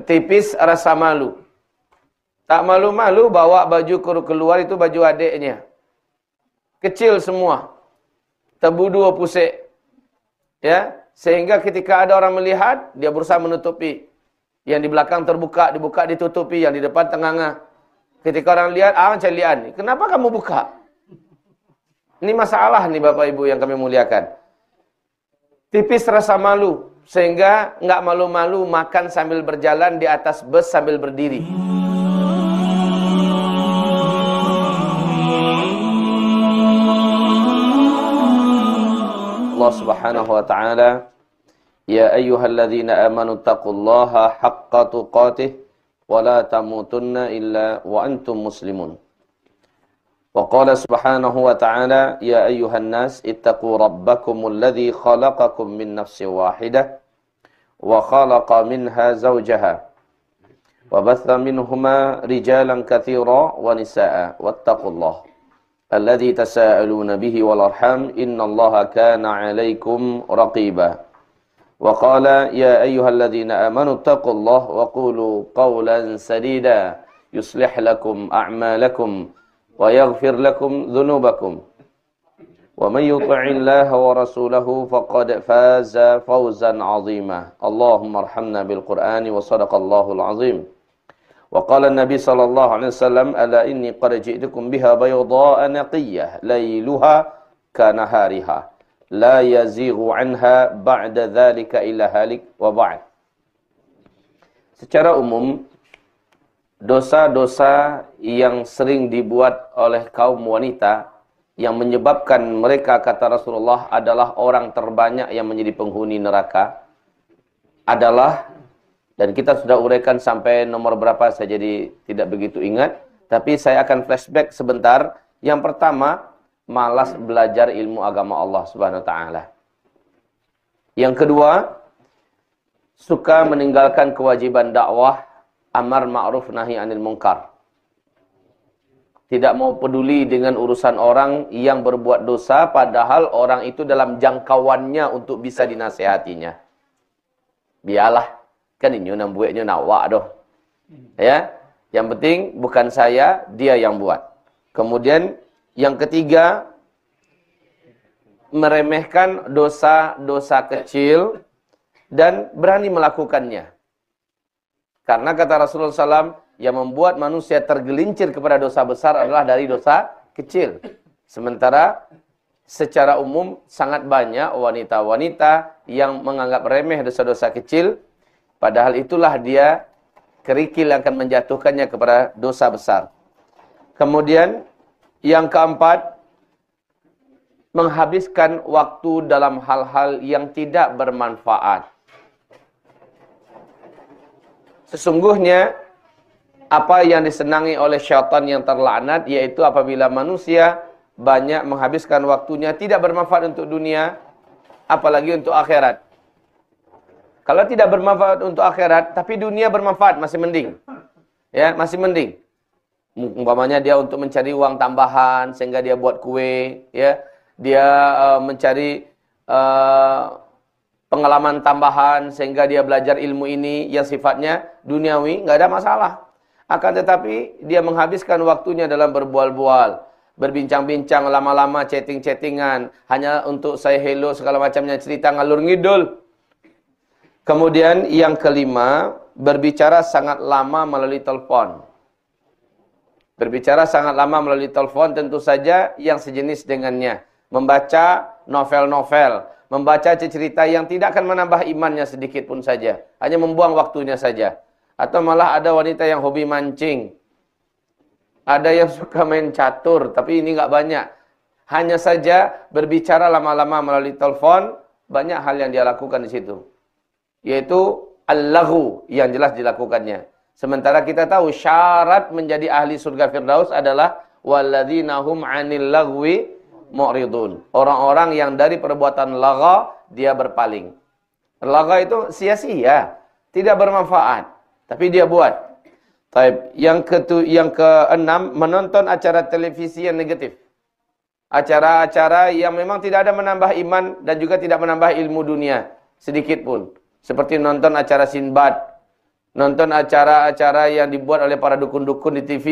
tipis rasa malu. Tak malu-malu bawa baju keluar itu baju adiknya. Kecil semua. Tebu dua pusik. Ya, sehingga ketika ada orang melihat, dia berusaha menutupi. Yang di belakang terbuka, dibuka, ditutupi. Yang di depan tengah-tengah. Ketika orang lihat, calian. Kenapa kamu buka? Ini masalah nih Bapak Ibu yang kami muliakan. Tipis rasa malu. Sehingga nggak malu-malu makan sambil berjalan di atas bus sambil berdiri. Allah Subhanahu wa taala, ya ayyuhalladzina amanu taqullaha haqqa tuqatih wa la tamutunna illa wa antum muslimun. Wa qala subhanahu wa ta'ala, ya ayyuhan nas ittaqu rabbakumul ladzi khalaqakum min nafsin wahidah wa khalaqa minha zawjaha wa batha minhuma rijalan katsira wa nisaa'a wattaqullaha alladzi tasaaluna bihi wal arham innallaha kana 'alaikum raqiba. Wa qala ya ayyuhalladzina amanu taqullaha wa qulu qawlan sadida yuslih lakum a'malakum wa yaghfir lakum dhunubakum. Wa may yuti'illaha wa rasulahu faqad faza fawzan 'azima. Allahumma arhamna bil Qur'ani wa sadaqallahul 'azim. Wa qala an-nabi sallallahu alaihi wasallam ala inni qad ji'tukum biha bayda'a naqiyyah layluha kanahariha la yazighu anha ba'da dhalika illa halik wa ba'd. Secara umum dosa-dosa yang sering dibuat oleh kaum wanita yang menyebabkan mereka, kata Rasulullah, adalah orang terbanyak yang menjadi penghuni neraka adalah, dan kita sudah uraikan sampai nomor berapa saya jadi tidak begitu ingat, tapi saya akan flashback sebentar. Yang pertama, malas belajar ilmu agama Allah Subhanahu wa taala. Yang kedua, suka meninggalkan kewajiban dakwah, amar ma'ruf nahi anil munkar. Tidak mau peduli dengan urusan orang yang berbuat dosa, padahal orang itu dalam jangkauannya untuk bisa dinasehatinya. Biarlah. Kan ini nak buatnya nawak doh. Ya, yang penting bukan saya, dia yang buat. Kemudian yang ketiga, meremehkan dosa-dosa kecil dan berani melakukannya. Karena kata Rasulullah SAW, yang membuat manusia tergelincir kepada dosa besar adalah dari dosa kecil. Sementara secara umum sangat banyak wanita-wanita yang menganggap remeh dosa-dosa kecil, padahal itulah dia kerikil yang akan menjatuhkannya kepada dosa besar. Kemudian yang keempat, menghabiskan waktu dalam hal-hal yang tidak bermanfaat. Sesungguhnya apa yang disenangi oleh syaitan yang terlaknat, yaitu apabila manusia banyak menghabiskan waktunya tidak bermanfaat untuk dunia, apalagi untuk akhirat. Kalau tidak bermanfaat untuk akhirat, tapi dunia bermanfaat, masih mending. Ya, masih mending. Umpamanya dia untuk mencari uang tambahan, sehingga dia buat kue. Ya, dia mencari pengalaman tambahan, sehingga dia belajar ilmu ini yang sifatnya duniawi, nggak ada masalah. Akan tetapi, dia menghabiskan waktunya dalam berbual-bual, berbincang-bincang lama-lama, chatting-chattingan, hanya untuk saya hello, segala macamnya, cerita ngalur ngidul. Kemudian yang kelima, berbicara sangat lama melalui telepon. Berbicara sangat lama melalui telepon tentu saja yang sejenis dengannya. Membaca novel-novel, membaca cerita yang tidak akan menambah imannya sedikit pun saja. Hanya membuang waktunya saja. Atau malah ada wanita yang hobi mancing. Ada yang suka main catur, tapi ini nggak banyak. Hanya saja berbicara lama-lama melalui telepon, banyak hal yang dia lakukan di situ. Yaitu al-laghu yang jelas dilakukannya. Sementara kita tahu syarat menjadi ahli surga Firdaus adalah walladzina hum 'anil lagwi mu'ridun. Orang-orang yang dari perbuatan lagha dia berpaling. Lagha itu sia-sia, tidak bermanfaat, tapi dia buat. Taib. Yang keenam, menonton acara televisi yang negatif. Acara-acara yang memang tidak ada menambah iman dan juga tidak menambah ilmu dunia sedikit pun. Seperti nonton acara Sinbad, nonton acara-acara yang dibuat oleh para dukun-dukun di TV,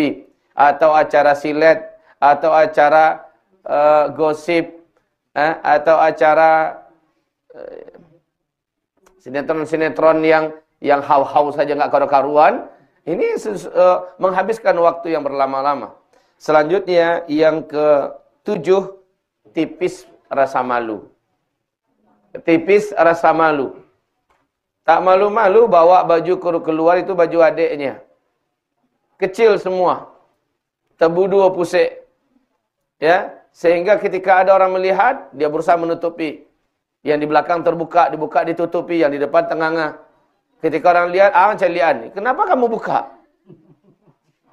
atau acara silet, atau acara gosip, atau acara sinetron-sinetron yang haw-haw saja nggak karu-karuan, ini menghabiskan waktu yang berlama-lama. Selanjutnya yang ke-7, tipis rasa malu. Tipis rasa malu. Tak malu-malu bawa baju keluar itu baju adiknya. Kecil semua. Tebu 2 pusik. Ya, sehingga ketika ada orang melihat, dia berusaha menutupi. Yang di belakang terbuka, dibuka, ditutupi. Yang di depan tengah-tengah. Ketika orang lihat, celian. Kenapa kamu buka?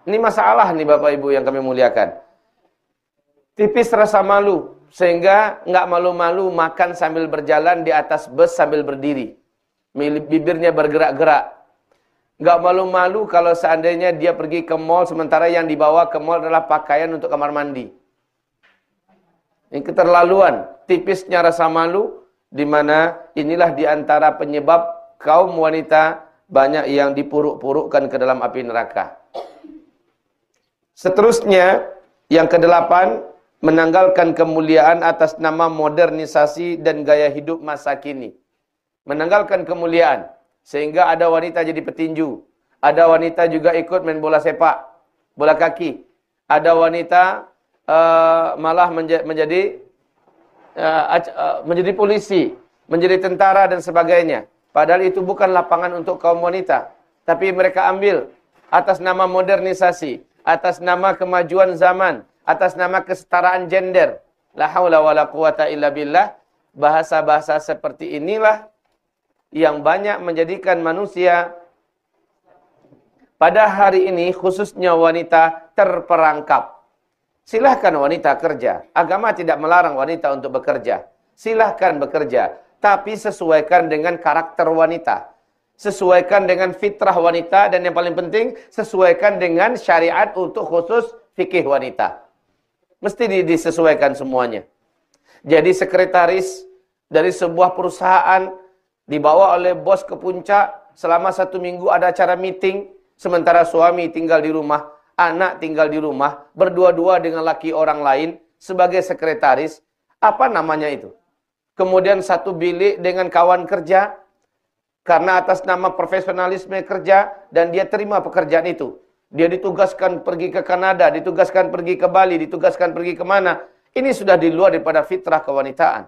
Ini masalah nih Bapak Ibu yang kami muliakan. Tipis rasa malu. Sehingga nggak malu-malu makan sambil berjalan di atas bus sambil berdiri. Bibirnya bergerak-gerak. Nggak malu-malu kalau seandainya dia pergi ke mall, sementara yang dibawa ke mall adalah pakaian untuk kamar mandi. Ini keterlaluan. Tipisnya rasa malu, di mana inilah diantara penyebab kaum wanita banyak yang dipuruk-purukkan ke dalam api neraka. Seterusnya, yang ke-8, menanggalkan kemuliaan atas nama modernisasi dan gaya hidup masa kini. Menanggalkan kemuliaan, sehingga ada wanita jadi petinju. Ada wanita juga ikut main bola sepak, bola kaki. Ada wanita malah menjadi polisi, menjadi tentara dan sebagainya. Padahal itu bukan lapangan untuk kaum wanita. Tapi mereka ambil atas nama modernisasi, atas nama kemajuan zaman, atas nama kesetaraan gender. La haula wala quwata illa billah. Bahasa-bahasa seperti inilah yang banyak menjadikan manusia pada hari ini, khususnya wanita, terperangkap. Silahkan wanita kerja. Agama tidak melarang wanita untuk bekerja. Silahkan bekerja. Tapi sesuaikan dengan karakter wanita. Sesuaikan dengan fitrah wanita. Dan yang paling penting, sesuaikan dengan syariat untuk khusus fikih wanita. Mesti disesuaikan semuanya. Jadi sekretaris dari sebuah perusahaan dibawa oleh bos ke puncak. Selama 1 minggu ada acara meeting. Sementara suami tinggal di rumah. Anak tinggal di rumah, berdua-dua dengan laki orang lain, sebagai sekretaris, apa namanya itu? Kemudian satu bilik dengan kawan kerja, karena atas nama profesionalisme kerja, dan dia terima pekerjaan itu. Dia ditugaskan pergi ke Kanada, ditugaskan pergi ke Bali, ditugaskan pergi kemana. Ini sudah di luar daripada fitrah kewanitaan.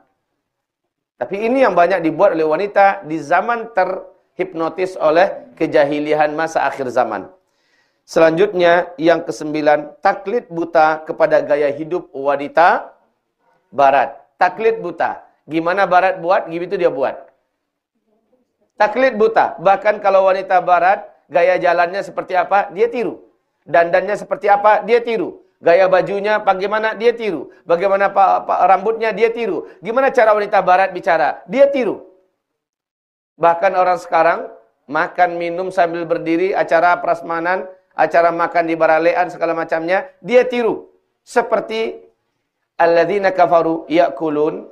Tapi ini yang banyak dibuat oleh wanita di zaman terhipnotis oleh kejahilian masa akhir zaman. Selanjutnya, yang ke-9, taklid buta kepada gaya hidup wanita barat. Taklid buta. Gimana barat buat, gitu dia buat. Taklid buta. Bahkan kalau wanita barat, gaya jalannya seperti apa, dia tiru. Dandannya seperti apa, dia tiru. Gaya bajunya bagaimana, dia tiru. Bagaimana rambutnya, dia tiru. Gimana cara wanita barat bicara, dia tiru. Bahkan orang sekarang, makan, minum sambil berdiri, acara prasmanan, acara makan di baralean segala macamnya, dia tiru. Seperti alladzina kafaru ya'kulun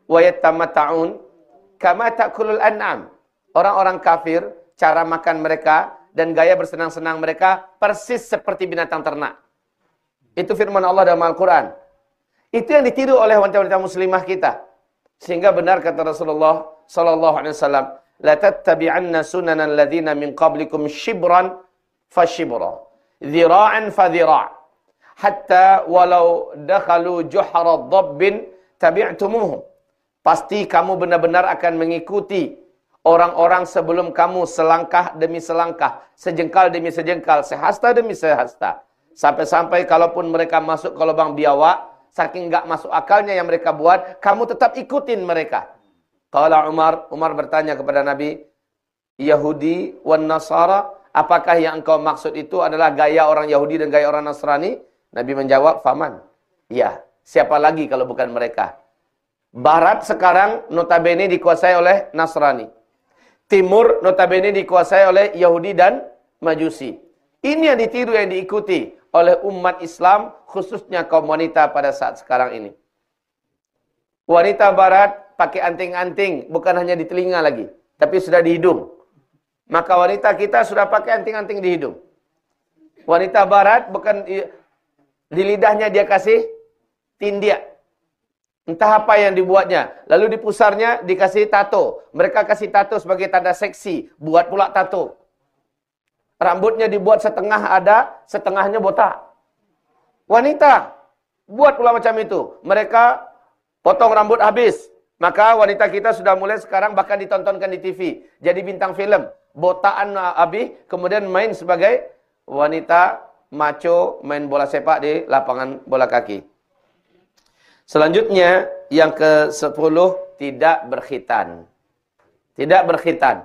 wa yatamatta'un kama ta'kulul an'am. Orang-orang kafir, cara makan mereka dan gaya bersenang-senang mereka persis seperti binatang ternak. Itu firman Allah dalam Al-Quran. Itu yang ditiru oleh wanita-wanita muslimah kita. Sehingga benar kata Rasulullah sallallahu alaihi wasallam, la tattabi'anna sunanal ladzina min qablikum shibran fashibra, dhira'an fadhira', hatta walau dakhalu juhra dhabbin tabi'tumuhum. Pasti kamu benar-benar akan mengikuti orang-orang sebelum kamu selangkah demi selangkah, sejengkal demi sejengkal, sehasta demi sehasta. Sampai-sampai kalaupun mereka masuk ke lubang biawak, saking enggak masuk akalnya yang mereka buat, kamu tetap ikutin mereka. Qala Umar bertanya kepada Nabi, Yahudi wan Nasara, apakah yang engkau maksud itu adalah gaya orang Yahudi dan gaya orang Nasrani? Nabi menjawab, faman. Ya, siapa lagi kalau bukan mereka? Barat sekarang notabene dikuasai oleh Nasrani. Timur notabene dikuasai oleh Yahudi dan Majusi. Ini yang ditiru, yang diikuti oleh umat Islam, khususnya kaum wanita pada saat sekarang ini. Wanita Barat pakai anting-anting, bukan hanya di telinga lagi, tapi sudah di hidung. Maka wanita kita sudah pakai anting-anting di hidung. Wanita barat bukan di lidahnya dia kasih tindia. Entah apa yang dibuatnya. Lalu di pusarnya dikasih tato. Mereka kasih tato sebagai tanda seksi. Buat pula tato. Rambutnya dibuat setengah ada, setengahnya botak. Wanita buat pula macam itu. Mereka potong rambut habis. Maka wanita kita sudah mulai sekarang bahkan ditontonkan di TV. Jadi bintang film. Botaan habis, kemudian main sebagai wanita macho main bola sepak di lapangan bola kaki. Selanjutnya, yang ke-10, tidak berkhitan. Tidak berkhitan.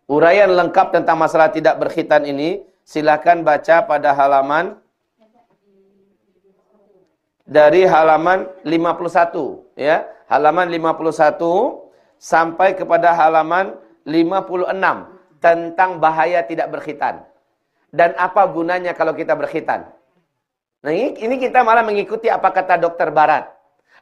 Uraian lengkap tentang masalah tidak berkhitan ini, silakan baca pada halaman dari halaman 51. Ya, halaman 51 sampai kepada halaman 56 tentang bahaya tidak berkhitan. Dan apa gunanya kalau kita berkhitan. Nah ini kita malah mengikuti apa kata dokter barat.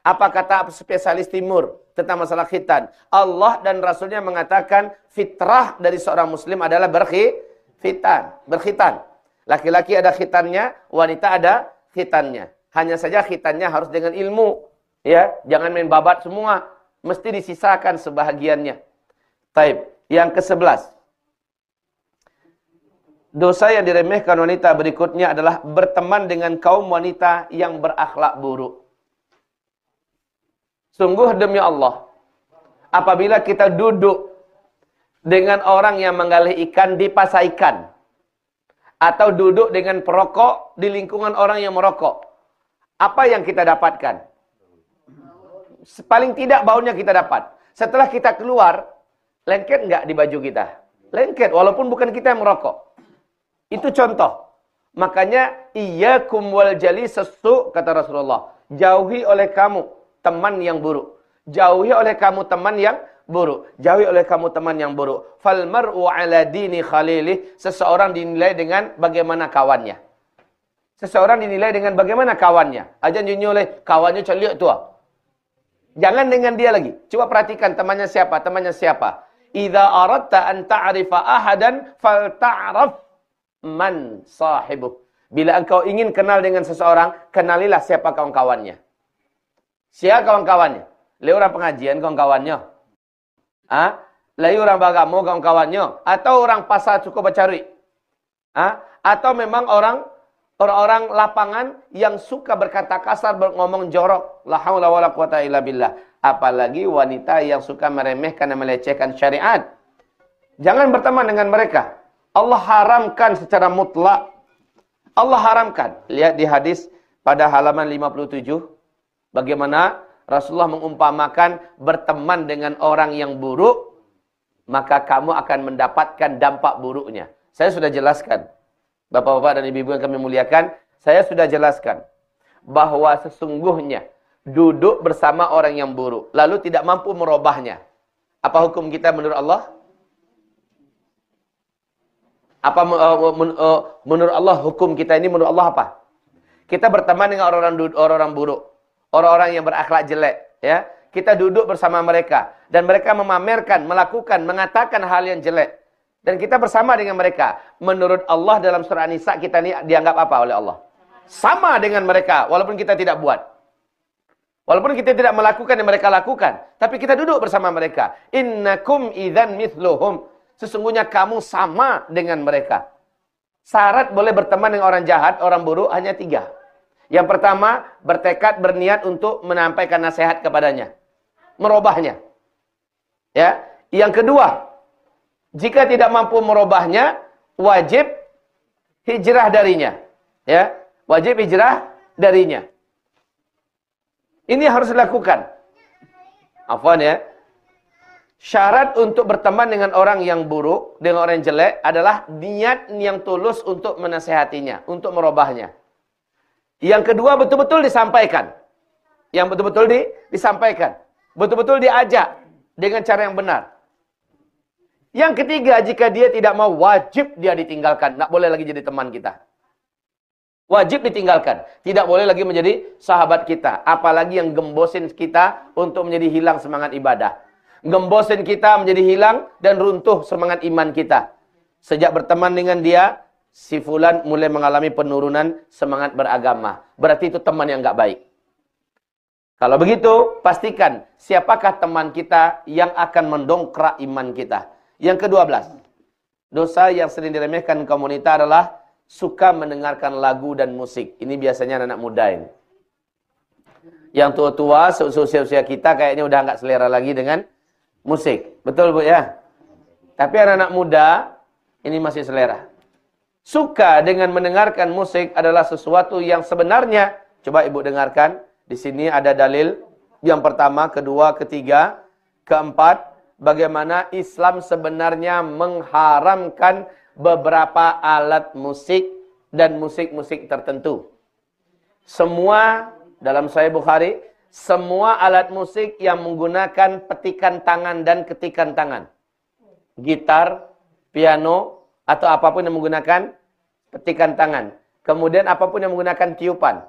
Apa kata spesialis timur tentang masalah khitan. Allah dan Rasulnya mengatakan fitrah dari seorang muslim adalah berkhitan. Laki-laki ada khitannya, wanita ada khitannya. Hanya saja khitannya harus dengan ilmu. Ya, jangan main babat semua. Mesti disisakan sebahagiannya. Taib. Yang ke-11. Dosa yang diremehkan wanita berikutnya adalah berteman dengan kaum wanita yang berakhlak buruk. Sungguh demi Allah, apabila kita duduk dengan orang yang menggalih ikan di pasar ikan, atau duduk dengan perokok di lingkungan orang yang merokok, apa yang kita dapatkan? Paling tidak baunya kita dapat. Setelah kita keluar, lengket nggak di baju kita? Lengket, walaupun bukan kita yang merokok. Itu contoh. Makanya iyyakum wal jalisus su, kata Rasulullah. Jauhi oleh kamu teman yang buruk. Jauhi oleh kamu teman yang buruk. Jauhi oleh kamu teman yang buruk. Fal mar'u ala dini khalilih. Seseorang dinilai dengan bagaimana kawannya. Seseorang dinilai dengan bagaimana kawannya. Aja dinilai oleh kawannya celiak tua. Jangan dengan dia lagi. Coba perhatikan temannya siapa, temannya siapa. Idza aradta an ta'rifa ahadan fal ta'raf man sahibuh. Bila engkau ingin kenal dengan seseorang, kenalilah siapa kawan-kawannya. Siapa kawan-kawannya? Lai orang pengajian kawan-kawannya. Lai orang bagamu kawan-kawannya. Atau orang pasar cukup bercari. Atau memang orang-orang lapangan yang suka berkata kasar, ngomong jorok. La haula wala quwata illa billah. Apalagi wanita yang suka meremehkan dan melecehkan syariat. Jangan berteman dengan mereka. Allah haramkan secara mutlak. Allah haramkan. Lihat di hadis pada halaman 57. Bagaimana Rasulullah mengumpamakan berteman dengan orang yang buruk. Maka kamu akan mendapatkan dampak buruknya. Saya sudah jelaskan. Bapak-bapak dan ibu-ibu yang kami muliakan. Saya sudah jelaskan. Bahwa sesungguhnya duduk bersama orang yang buruk. Lalu tidak mampu merubahnya. Apa hukum kita menurut Allah? Apa menurut Allah hukum kita ini menurut Allah apa? Kita berteman dengan orang-orang buruk, orang-orang yang berakhlak jelek, ya. Kita duduk bersama mereka dan mereka memamerkan, melakukan, mengatakan hal yang jelek. Dan kita bersama dengan mereka. Menurut Allah dalam surah An-Nisa kita ini dianggap apa oleh Allah? Sama dengan mereka walaupun kita tidak buat. Walaupun kita tidak melakukan yang mereka lakukan, tapi kita duduk bersama mereka. Innakum idzan mithluhum. Sesungguhnya kamu sama dengan mereka. Syarat boleh berteman dengan orang jahat, orang buruk hanya 3. Yang pertama, bertekad, berniat untuk menyampaikan nasihat kepadanya. Merubahnya. Ya. Yang kedua, jika tidak mampu merubahnya, wajib hijrah darinya. Ya. Wajib hijrah darinya. Ini harus dilakukan. Afwan ya. Syarat untuk berteman dengan orang yang buruk, dengan orang yang jelek adalah niat yang tulus untuk menasehatinya, untuk merubahnya. Yang kedua betul-betul disampaikan. Yang betul-betul disampaikan. Betul-betul diajak dengan cara yang benar. Yang ketiga, jika dia tidak mau, wajib dia ditinggalkan. Tidak boleh lagi jadi teman kita. Wajib ditinggalkan. Tidak boleh lagi menjadi sahabat kita. Apalagi yang gembosin kita untuk menjadi hilang semangat ibadah. Gembosin kita menjadi hilang dan runtuh semangat iman kita. Sejak berteman dengan dia, si fulan mulai mengalami penurunan semangat beragama. Berarti itu teman yang nggak baik. Kalau begitu, pastikan siapakah teman kita yang akan mendongkrak iman kita. Yang ke-12, dosa yang sering diremehkan kaum wanita adalah suka mendengarkan lagu dan musik. Ini biasanya anak muda ini. Yang tua-tua, seusia kita kayaknya udah nggak selera lagi dengan musik. Betul, Bu, ya? Tapi anak-anak muda, ini masih selera. Suka dengan mendengarkan musik adalah sesuatu yang sebenarnya, coba Ibu dengarkan, di sini ada dalil yang pertama, kedua, ketiga, keempat, bagaimana Islam sebenarnya mengharamkan beberapa alat musik dan musik-musik tertentu. Semua dalam Sahih Bukhari, semua alat musik yang menggunakan petikan tangan dan ketikan tangan. Gitar, piano, atau apapun yang menggunakan petikan tangan. Kemudian apapun yang menggunakan tiupan.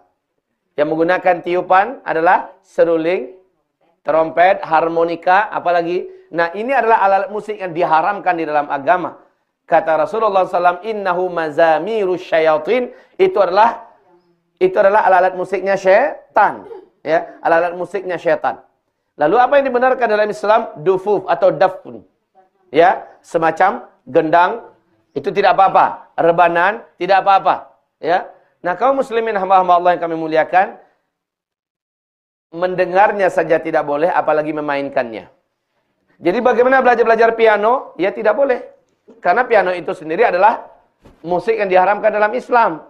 Yang menggunakan tiupan adalah seruling, trompet, harmonika, apalagi. Nah, ini adalah alat musik yang diharamkan di dalam agama. Kata Rasulullah SAW, innahu mazamirus syayatin, itu adalah alat-alat musiknya syaitan. Ya, alat-alat musiknya syaitan. Lalu apa yang dibenarkan dalam Islam? Dufuf atau dafun. Ya, semacam gendang, itu tidak apa-apa. Rebanan, tidak apa-apa. Ya. Nah, kaum muslimin hamba-hamba Allah yang kami muliakan, mendengarnya saja tidak boleh, apalagi memainkannya. Jadi bagaimana belajar piano? Ya tidak boleh. Karena piano itu sendiri adalah musik yang diharamkan dalam Islam.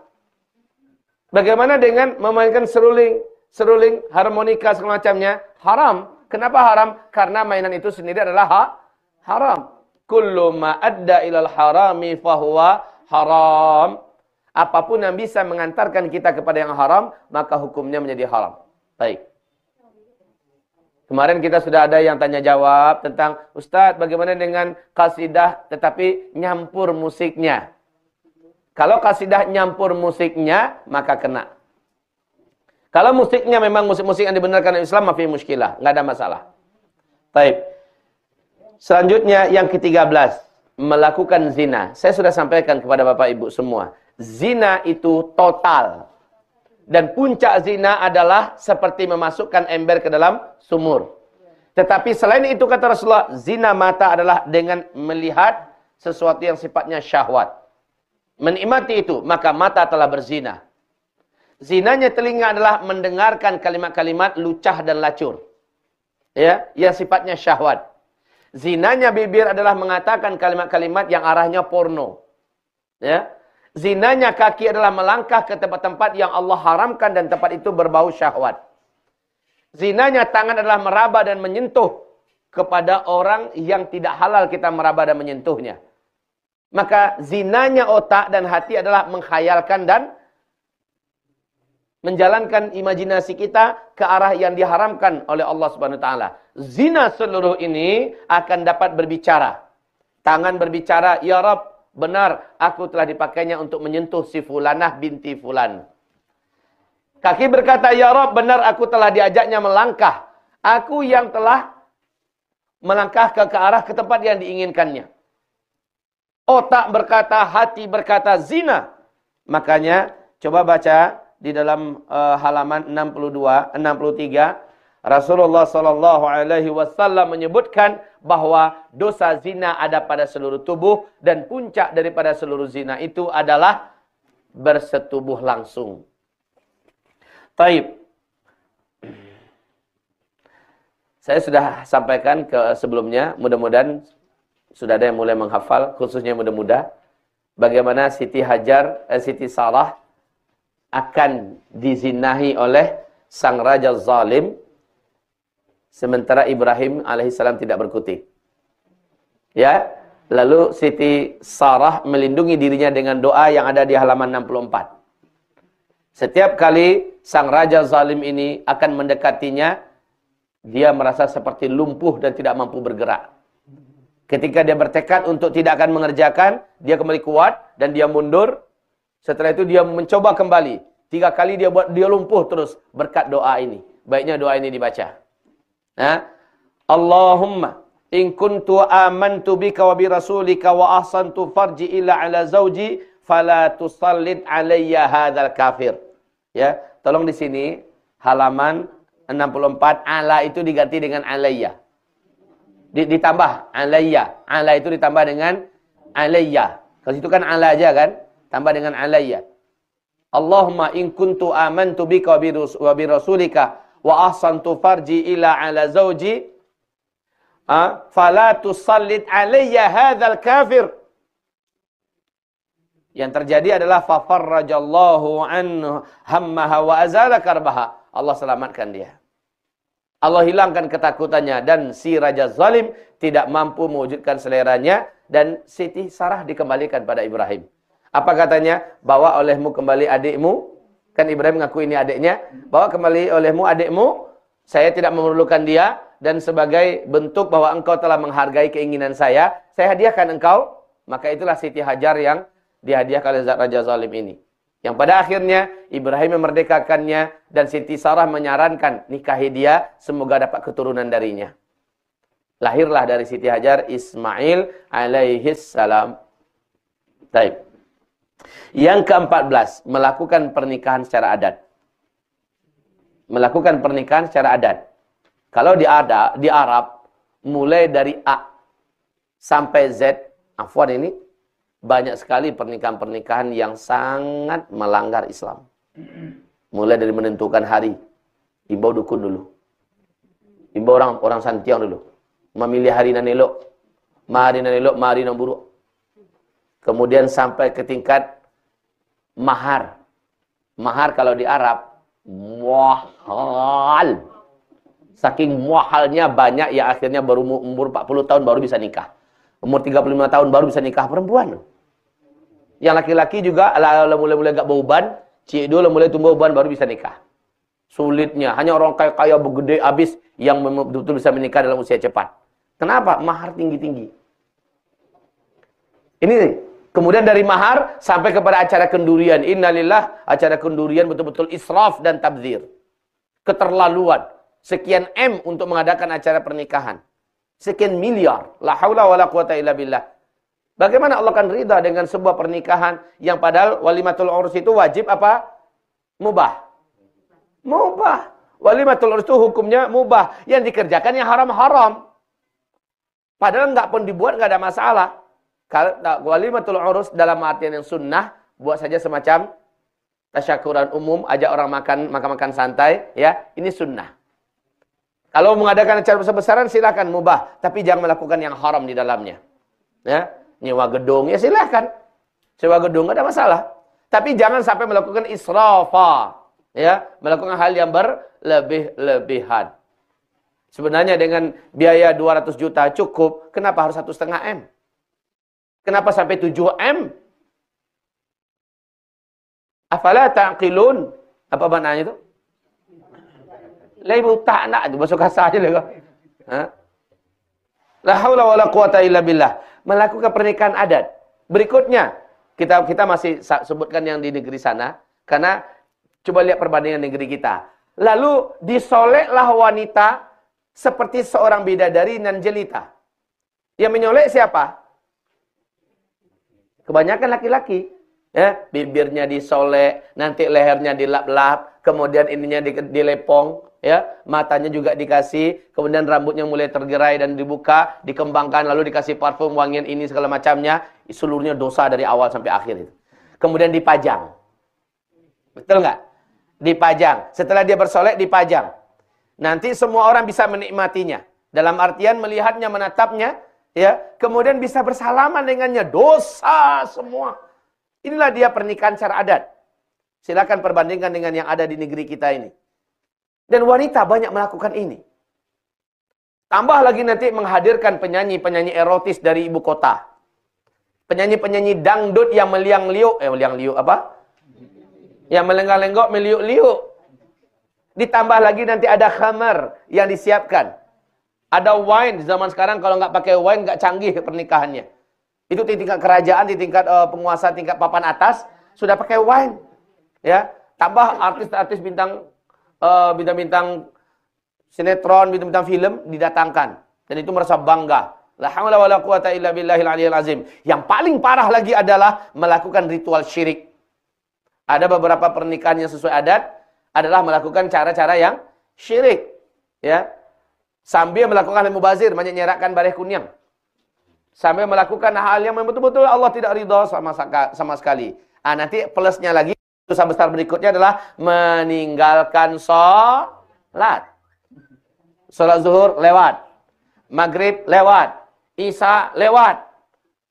Bagaimana dengan memainkan seruling, harmonika, semacamnya? Haram. Kenapa haram? Karena mainan itu sendiri adalah haram. Kullu ma adda ilal harami fahuwa haram. Apapun yang bisa mengantarkan kita kepada yang haram, maka hukumnya menjadi haram. Baik. Kemarin kita sudah ada yang tanya jawab tentang, Ustadz bagaimana dengan qasidah tetapi nyampur musiknya? Kalau qasidah nyampur musiknya, maka kena. Kalau musiknya memang musik-musik yang dibenarkan oleh Islam, mafi muskilah, nggak ada masalah. Baik. Selanjutnya yang ke-13, melakukan zina. Saya sudah sampaikan kepada Bapak Ibu semua. Zina itu total. Dan puncak zina adalah seperti memasukkan ember ke dalam sumur. Tetapi selain itu kata Rasulullah, zina mata adalah dengan melihat sesuatu yang sifatnya syahwat. Menikmati itu, maka mata telah berzina. Zinanya telinga adalah mendengarkan kalimat-kalimat lucah dan lacur. Ya, yang sifatnya syahwat. Zinanya bibir adalah mengatakan kalimat-kalimat yang arahnya porno. Ya. Zinanya kaki adalah melangkah ke tempat-tempat yang Allah haramkan dan tempat itu berbau syahwat. Zinanya tangan adalah meraba dan menyentuh kepada orang yang tidak halal kita meraba dan menyentuhnya. Maka zinanya otak dan hati adalah menghayalkan dan menjalankan imajinasi kita ke arah yang diharamkan oleh Allah Subhanahu wa taala. Zina seluruh ini akan dapat berbicara. Tangan berbicara, ya Rabb, benar aku telah dipakainya untuk menyentuh si fulanah binti fulan. Kaki berkata, ya Rabb, benar aku telah diajaknya melangkah. Aku yang telah melangkah ke arah ke tempat yang diinginkannya. Otak berkata, hati berkata zina. Makanya coba baca di dalam halaman 63 Rasulullah sallallahu alaihi wasallam menyebutkan bahwa dosa zina ada pada seluruh tubuh dan puncak daripada seluruh zina itu adalah bersetubuh langsung. Taib. Saya sudah sampaikan ke sebelumnya, mudah-mudahan sudah ada yang mulai menghafal, khususnya muda-muda, bagaimana Siti Sarah akan dizinahi oleh sang raja zalim, sementara Ibrahim alaihissalam tidak berkutik. Ya, lalu Siti Sarah melindungi dirinya dengan doa yang ada di halaman 64. Setiap kali sang raja zalim ini akan mendekatinya, dia merasa seperti lumpuh dan tidak mampu bergerak. Ketika dia bertekad untuk tidak akan mengerjakan, dia kembali kuat dan dia mundur. Setelah itu dia mencoba kembali. 3 kali dia lumpuh terus berkat doa ini. Baiknya doa ini dibaca. Allahumma in kuntu amantu bika wa bi rasulika wa ahsantu farji illa ala zawji fala tusallid alayya hadzal kafir. Ya, tolong di sini halaman 64 ala itu diganti dengan alayya. Ditambah alayya. Ala itu ditambah dengan alayya. Kalau situ kan ala aja kan? Tambah dengan alayya. Allahumma in kuntu amantu bika wa bi rasulika wa ahsantu farji ila ala zawji fala tusallid alayya hadzal kafir. Yang terjadi adalah fa farrajallahu anhu hammaha wa azala karbaha. Allah selamatkan dia. Allah hilangkan ketakutannya dan si raja zalim tidak mampu mewujudkan seleranya dan Siti Sarah dikembalikan pada Ibrahim. Apa katanya? Bawa olehmu kembali adikmu. Kan Ibrahim ngaku ini adiknya. Bawa kembali olehmu adikmu. Saya tidak memerlukan dia. Dan sebagai bentuk bahwa engkau telah menghargai keinginan saya hadiahkan engkau. Maka itulah Siti Hajar yang dihadiahkan oleh Raja Zalim ini. Yang pada akhirnya Ibrahim memerdekakannya. Dan Siti Sarah menyarankan nikahi dia. Semoga dapat keturunan darinya. Lahirlah dari Siti Hajar Ismail alaihissalam. Baik. Yang ke-14, melakukan pernikahan secara adat. Melakukan pernikahan secara adat. Kalau di Arab, mulai dari A sampai Z, afwan ini, banyak sekali pernikahan-pernikahan yang sangat melanggar Islam. Mulai dari menentukan hari, imbau dukun dulu. Imbau orang Santiang dulu. Memilih hari nan elok, mahari nan elok, mahari nan buruk. Kemudian sampai ke tingkat mahar. Mahar kalau di Arab, mahal. Saking mahalnya banyak ya akhirnya baru umur 40 tahun baru bisa nikah. Umur 35 tahun baru bisa nikah perempuan. Yang laki-laki juga mulai-mulai gak bauban, cik dulu mulai tumbuh uban baru bisa nikah. Sulitnya, hanya orang kaya-kaya begede habis yang betul-betul bisa menikah dalam usia cepat. Kenapa? Mahar tinggi-tinggi. Ini kemudian dari mahar sampai kepada acara kendurian. Innalillah, acara kendurian betul-betul israf dan tabdzir. Keterlaluan. Sekian M untuk mengadakan acara pernikahan. Sekian miliar. La haula wa la quwata illa billah. Bagaimana Allah akan ridha dengan sebuah pernikahan yang padahal walimatul urus itu wajib apa? Mubah. Mubah. Walimatul urus itu hukumnya mubah. Yang dikerjakan yang haram-haram. Padahal nggak pun dibuat nggak ada masalah. Kalau walimatul urus dalam artian yang sunnah, buat saja semacam tasyakuran umum, ajak orang makan santai, ya, ini sunnah. Kalau mengadakan acara besar-besaran silakan mubah, tapi jangan melakukan yang haram di dalamnya. Ya, nyewa gedung ya silakan. Sewa gedung nggak ada masalah. Tapi jangan sampai melakukan israfa, ya, melakukan hal yang berlebih-lebihan. Sebenarnya dengan biaya 200 juta cukup, kenapa harus 1,5 M? Kenapa sampai 7 M? Afala ta'qilun? Apa maknanya itu? Laibu ta'na itu masuk kasar aja lah. La haula wala quwata illa billah. Melakukan pernikahan adat. Berikutnya, kita masih sebutkan yang di negeri sana karena coba lihat perbandingan negeri kita. Lalu disoleklah wanita seperti seorang bidadari nan jelita. Yang menyolek siapa? Kebanyakan laki-laki, ya, bibirnya disolek, nanti lehernya dilap-lap, kemudian ininya dilepong, ya, matanya juga dikasih, kemudian rambutnya mulai tergerai dan dibuka, dikembangkan, lalu dikasih parfum, wangian ini segala macamnya, seluruhnya dosa dari awal sampai akhir itu. Kemudian dipajang, betul nggak? Dipajang. Setelah dia bersolek dipajang. Nanti semua orang bisa menikmatinya. Dalam artian melihatnya, menatapnya. Ya, kemudian bisa bersalaman dengannya, dosa semua. Inilah dia pernikahan secara adat. Silakan perbandingkan dengan yang ada di negeri kita ini. Dan wanita banyak melakukan ini. Tambah lagi nanti menghadirkan penyanyi-penyanyi erotis dari ibu kota. Penyanyi-penyanyi dangdut yang meliang-liuk, apa? Yang melenggang-lenggok, meliuk-liuk. Ditambah lagi nanti ada khamar yang disiapkan. Ada wine di zaman sekarang, kalau nggak pakai wine nggak canggih pernikahannya. Itu di tingkat kerajaan, di tingkat penguasa, tingkat papan atas sudah pakai wine. Ya, tambah artis-artis bintang sinetron, bintang film didatangkan. Dan itu merasa bangga. La haula wala quwata illa billahil aliyil azim. Yang paling parah lagi adalah melakukan ritual syirik. Ada beberapa pernikahan yang sesuai adat adalah melakukan cara-cara yang syirik. Ya. Sambil melakukan mubazir, menyerakkan bareh kunyang. Sambil melakukan hal yang betul-betul Allah tidak ridha sama sekali. Nanti plusnya lagi, dosa besar berikutnya adalah meninggalkan sholat. Sholat zuhur lewat. Maghrib lewat. Isya lewat.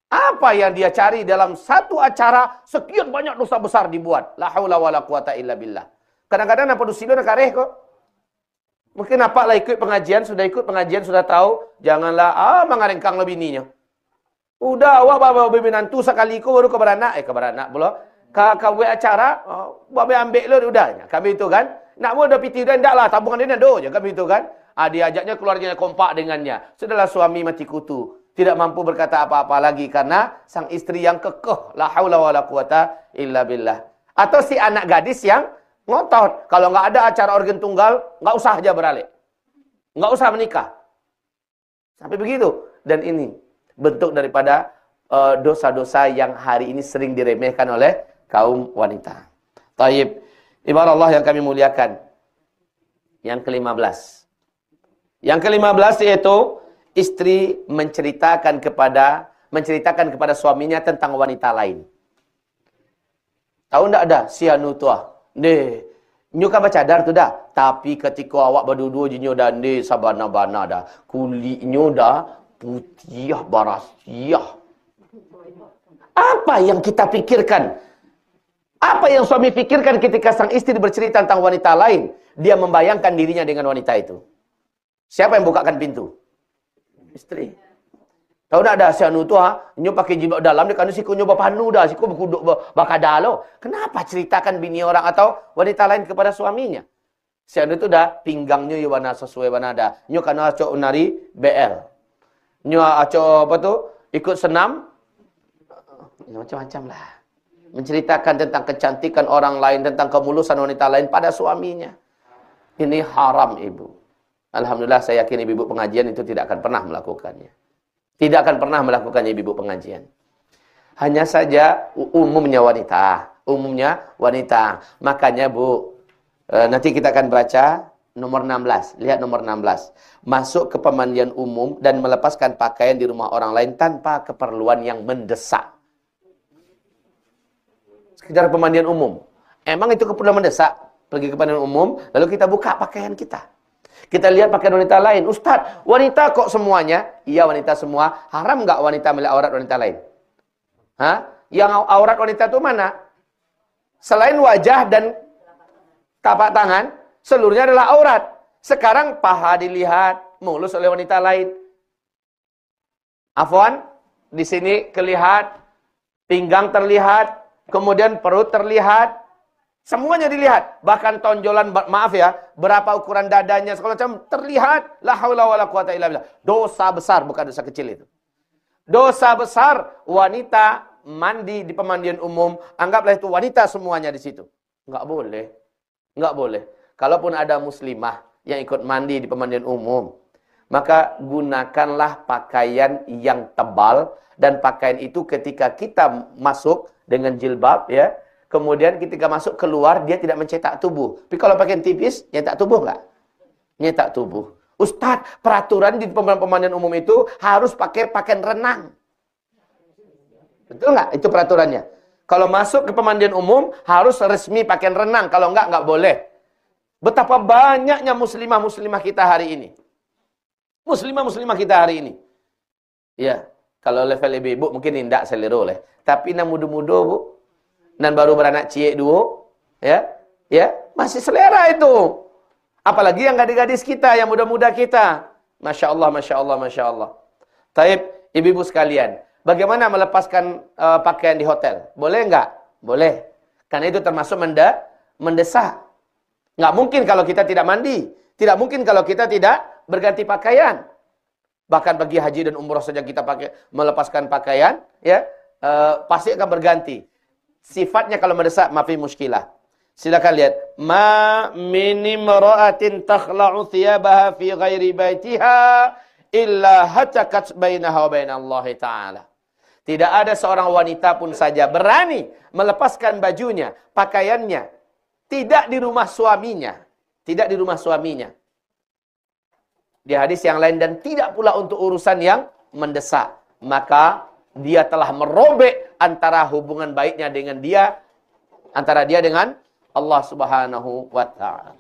Apa yang dia cari dalam satu acara, sekian banyak dosa besar dibuat. La haula wala quwata illa billah. Kadang-kadang apa dusilo nak kareh kok. Mungkin apa lah ikut pengajian, sudah tahu. Janganlah mengarengkang lebih bininya. Udah, awak bawa menantu sekali ko baru ke beranak pula. Kau buat acara, bawa ambil lo udah. Kami itu kan. Nak mau dah piti dah ndak lah, tabungan dia dah je kami itu kan. Diajaknya keluarganya kompak dengannya. Sudahlah suami mati kutu. Tidak mampu berkata apa-apa lagi karena sang istri yang kekeh. La haula wala quwata illa billah. Atau si anak gadis yang ngotot. Kalau nggak ada acara organ tunggal, nggak usah aja beralih. Nggak usah menikah. Sampai begitu. Dan ini bentuk daripada dosa-dosa yang hari ini sering diremehkan oleh kaum wanita. Taib. Ibarat Allah yang kami muliakan. Yang ke-15. Yang ke-15 yaitu istri menceritakan kepada suaminya tentang wanita lain. Tahu ndak ada si anu tuah. Nyu kan bercadar tu dah. Tapi ketika awak berdua jinyo dan sabana-bana dah. Kulitnya dah putih barasiah. Apa yang kita pikirkan? Apa yang suami pikirkan ketika sang istri bercerita tentang wanita lain? Dia membayangkan dirinya dengan wanita itu. Siapa yang bukakan pintu? Istri. Tahu tak ada si anu tu nyo pakai jilbab dalam dia kan siku nyo bapanu dah, siku berkuduk bakadalo. Kenapa ceritakan bini orang atau wanita lain kepada suaminya? Si anu tu dah pinggangnya yo warna sesuai warna dah. Nyo kana acok nari BL. Nyo acok apa tu? Ikut senam macam-macam lah. Menceritakan tentang kecantikan orang lain, tentang kemulusan wanita lain pada suaminya. Ini haram, Ibu. Alhamdulillah saya yakin ibu-ibu pengajian itu tidak akan pernah melakukannya. Tidak akan pernah melakukannya ibu-ibu pengajian. Hanya saja umumnya wanita. Makanya Bu, nanti kita akan baca nomor 16. Lihat nomor 16. Masuk ke pemandian umum dan melepaskan pakaian di rumah orang lain tanpa keperluan yang mendesak. Sekedar pemandian umum. Emang itu keperluan mendesak? Pergi ke pemandian umum, lalu kita buka pakaian kita. Kita lihat pakaian wanita lain. Ustaz, wanita kok semuanya? Iya wanita semua. Haram nggak wanita melihat aurat wanita lain? Yang aurat wanita itu mana? Selain wajah dan tapak tangan, seluruhnya adalah aurat. Sekarang paha dilihat, mulus oleh wanita lain. Afwan, di sini kelihatan, pinggang terlihat, kemudian perut terlihat. Semuanya dilihat, bahkan tonjolan, maaf ya, berapa ukuran dadanya, segala macam terlihat. La haula wala quwata illa billah. Dosa besar, bukan dosa kecil itu. Dosa besar wanita mandi di pemandian umum, anggaplah itu wanita semuanya di situ. Enggak boleh. Enggak boleh. Kalaupun ada muslimah yang ikut mandi di pemandian umum, maka gunakanlah pakaian yang tebal, dan pakaian itu ketika kita masuk dengan jilbab ya, kemudian ketika masuk keluar, dia tidak mencetak tubuh. Tapi kalau pakaian tipis, nyetak tubuh nggak? Nyetak tubuh. Ustadz, peraturan di pemandian umum itu harus pakai pakaian renang. Betul nggak? Itu peraturannya. Kalau masuk ke pemandian umum, harus resmi pakaian renang. Kalau nggak boleh. Betapa banyaknya muslimah-muslimah kita hari ini. Muslimah-muslimah kita hari ini. Ya, kalau level ibu mungkin tidak selero leh. Tapi nak muda-muda Bu, dan baru beranak ciek dua, ya, masih selera itu. Apalagi yang gadis-gadis kita, yang muda-muda kita. Masya Allah, Masya Allah, Masya Allah. Taib, ibu-ibu sekalian, bagaimana melepaskan pakaian di hotel? Boleh enggak? Boleh. Karena itu termasuk mendesak. Nggak mungkin kalau kita tidak mandi. Tidak mungkin kalau kita tidak berganti pakaian. Bahkan bagi haji dan umrah saja kita melepaskan pakaian, ya, pasti akan berganti. Sifatnya kalau mendesak, mafi muskilah. Silakan lihat. Ma min imra'atin takhla'u thiyabaha fi ghairi baitiha illa hatakat bainaha wa bainallahi ta'ala. Tidak ada seorang wanita pun saja berani melepaskan bajunya, pakaiannya, tidak di rumah suaminya. Tidak di rumah suaminya. Di hadis yang lain, dan tidak pula untuk urusan yang mendesak. Maka dia telah merobek antara hubungan baiknya dengan dia, antara dia dengan Allah Subhanahu wa ta'ala.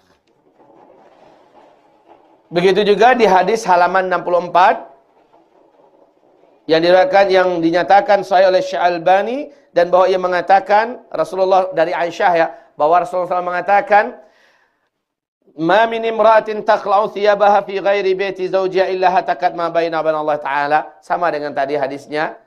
Begitu juga di hadis halaman 64 yang dinyatakan sahih oleh Syekh Albani, dan bahwa ia mengatakan Rasulullah dari Aisyah, ya, bahwa Rasulullah SAW mengatakan, "Ma min imra'atin taqla'u thiyabaha fi ghairi baiti zawjiha illa hatakat ma baina wa baina Allah Ta'ala." Sama dengan tadi hadisnya,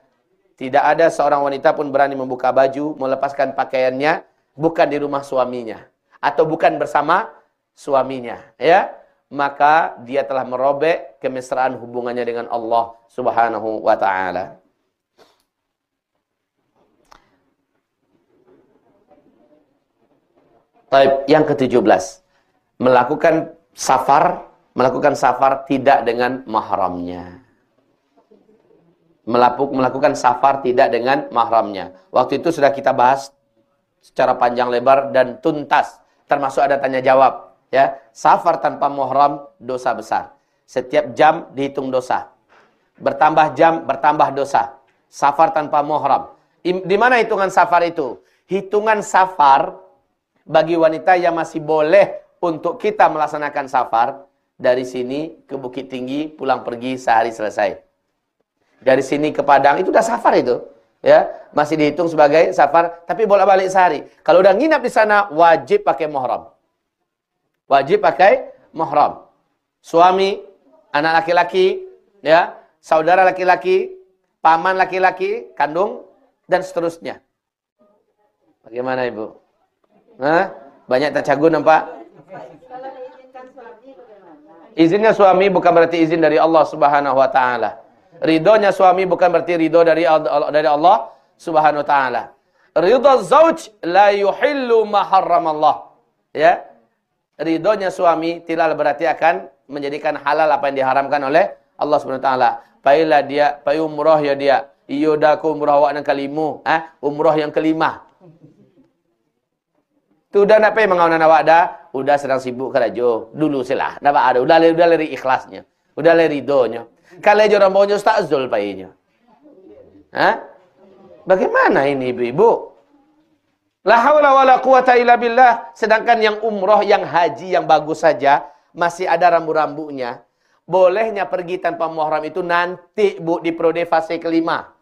tidak ada seorang wanita pun berani membuka baju, melepaskan pakaiannya bukan di rumah suaminya atau bukan bersama suaminya, ya. Maka dia telah merobek kemesraan hubungannya dengan Allah Subhanahu wa ta'ala. Taib, yang ke-17. Melakukan safar tidak dengan mahramnya. Melakukan safar tidak dengan mahramnya. Waktu itu sudah kita bahas secara panjang lebar dan tuntas, termasuk ada tanya jawab. Ya, safar tanpa muhram dosa besar. Setiap jam dihitung dosa. Bertambah jam bertambah dosa. Safar tanpa muhram. Di mana hitungan safar itu? Hitungan safar bagi wanita yang masih boleh untuk kita melaksanakan safar, dari sini ke Bukit Tinggi pulang pergi sehari selesai. Dari sini ke Padang itu udah safar itu. Ya, masih dihitung sebagai safar, tapi bolak-balik sehari. Kalau udah nginap di sana wajib pakai muhram. Wajib pakai muhram. Suami, anak laki-laki, ya, saudara laki-laki, paman laki-laki, kandung, dan seterusnya. Bagaimana Ibu? Hah? Banyak tercagun nampak? Izinnya suami bukan berarti izin dari Allah Subhanahu wa ta'ala. Ridhonya suami bukan berarti ridho dari Allah Subhanahu wa ta'ala. Ridho zauj la yuhillu ma harramallah. Ya. Ridhonya suami tidak berarti akan menjadikan halal apa yang diharamkan oleh Allah Subhanahu wa taala. Pailah dia, pai umrah ya dia. Iyo dah ku umrah awak nang kalimu, umrah yang kelima. Tu dah nak pai mengawan awak dah, udah sedang sibuk kerajo. Dulu silah, dah ada, udah leri ikhlasnya. Udah leri ridhonya. Kalau je rombonyo ustaz Zul painya. Bagaimana ini ibu-ibu? La haula wala quwata illa billah. Sedangkan yang umroh, yang haji, yang bagus saja masih ada rambu-rambunya. Bolehnya pergi tanpa muhram itu nanti Bu di prode fase kelima.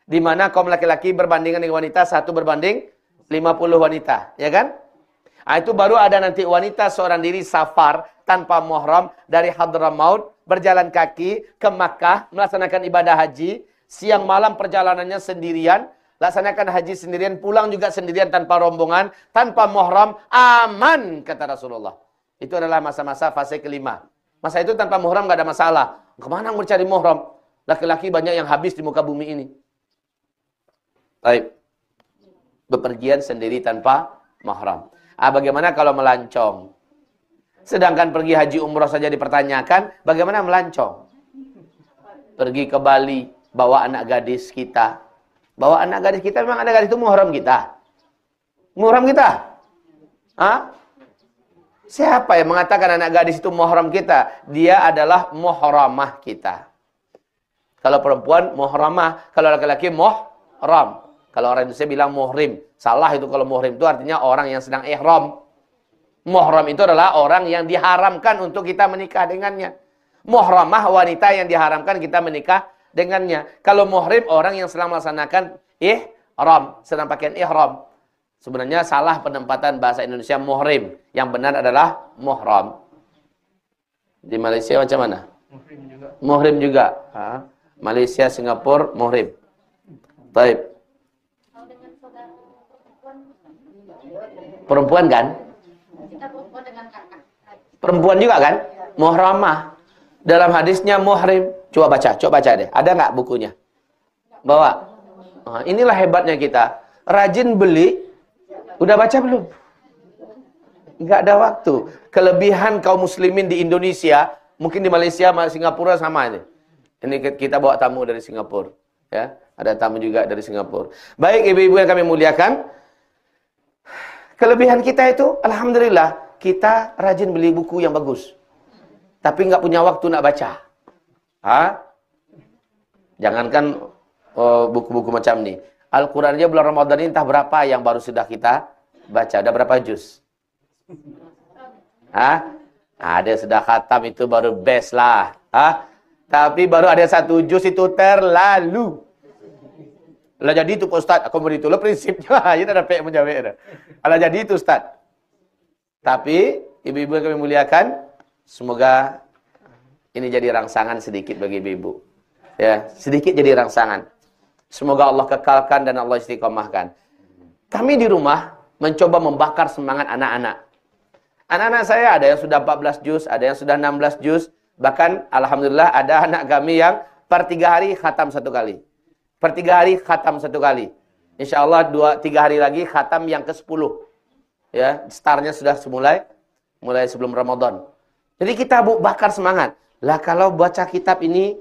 Di mana kaum laki-laki berbandingan dengan wanita 1 berbanding 50 wanita, ya kan? Itu baru ada nanti wanita seorang diri safar tanpa muhram dari Hadramaut berjalan kaki ke Makkah melaksanakan ibadah haji, siang malam perjalanannya sendirian. Laksanakan haji sendirian, pulang juga sendirian tanpa rombongan, tanpa muhram, aman, kata Rasulullah. Itu adalah masa-masa fase kelima. Masa itu tanpa muhram nggak ada masalah. Kemana mau cari muhram? Laki-laki banyak yang habis di muka bumi ini. Baik. Bepergian sendiri tanpa muhram. Bagaimana kalau melancong? Sedangkan pergi haji umroh saja dipertanyakan, bagaimana melancong? Pergi ke Bali, bawa anak gadis kita. Bawa anak gadis kita, memang anak gadis itu muhram kita? Muhram kita? Siapa yang mengatakan anak gadis itu muhram kita? Dia adalah muhramah kita. Kalau perempuan muhramah, kalau laki-laki muhram. Kalau orang Indonesia bilang muhrim. Salah itu, kalau muhrim itu artinya orang yang sedang ihram. Muhram itu adalah orang yang diharamkan untuk kita menikah dengannya. Muhramah wanita yang diharamkan kita menikah dengannya. Kalau muhrim orang yang sedang melaksanakan ihram, sedang pakaian ihram. Sebenarnya salah penempatan bahasa Indonesia muhrim. Yang benar adalah muhram. Di Malaysia macam mana? Muhrim juga. Muhrim juga. Malaysia, Singapura, muhrim. Baik. Perempuan kan? Perempuan juga kan? Muhramah. Dalam hadisnya muhrim. Coba baca deh. Ada nggak bukunya? Bawa. Inilah hebatnya kita. Rajin beli. Udah baca belum? Nggak ada waktu. Kelebihan kaum muslimin di Indonesia, mungkin di Malaysia, Singapura sama ini. Ini kita bawa tamu dari Singapura. Ya, ada tamu juga dari Singapura. Baik ibu-ibu yang kami muliakan, kelebihan kita itu, alhamdulillah, kita rajin beli buku yang bagus. Tapi nggak punya waktu nak baca. Jangankan buku-buku macam ni. Al-Quran aja bulan Ramadan ini entah berapa yang baru sudah kita baca. Ada berapa juz? Ada sudah khatam itu baru best lah. Tapi baru ada 1 juz itu terlalu. Lah jadi itu Pak Ustaz, aku beri itu lah prinsipnya. Ini ada pek menjawab. Kalau jadi itu Ustaz. Tapi ibu-ibu yang kami muliakan, semoga ini jadi rangsangan sedikit bagi ibu-ibu. Ya, sedikit jadi rangsangan. Semoga Allah kekalkan dan Allah istiqomahkan. Kami di rumah mencoba membakar semangat anak-anak. Anak-anak saya ada yang sudah 14 juz, ada yang sudah 16 juz. Bahkan alhamdulillah ada anak kami yang per 3 hari khatam 1 kali. Per 3 hari khatam 1 kali. InsyaAllah 2-3 hari lagi khatam yang ke-10. Ya, startnya sudah mulai sebelum Ramadan. Jadi kita bakar semangat. Lah kalau baca kitab ini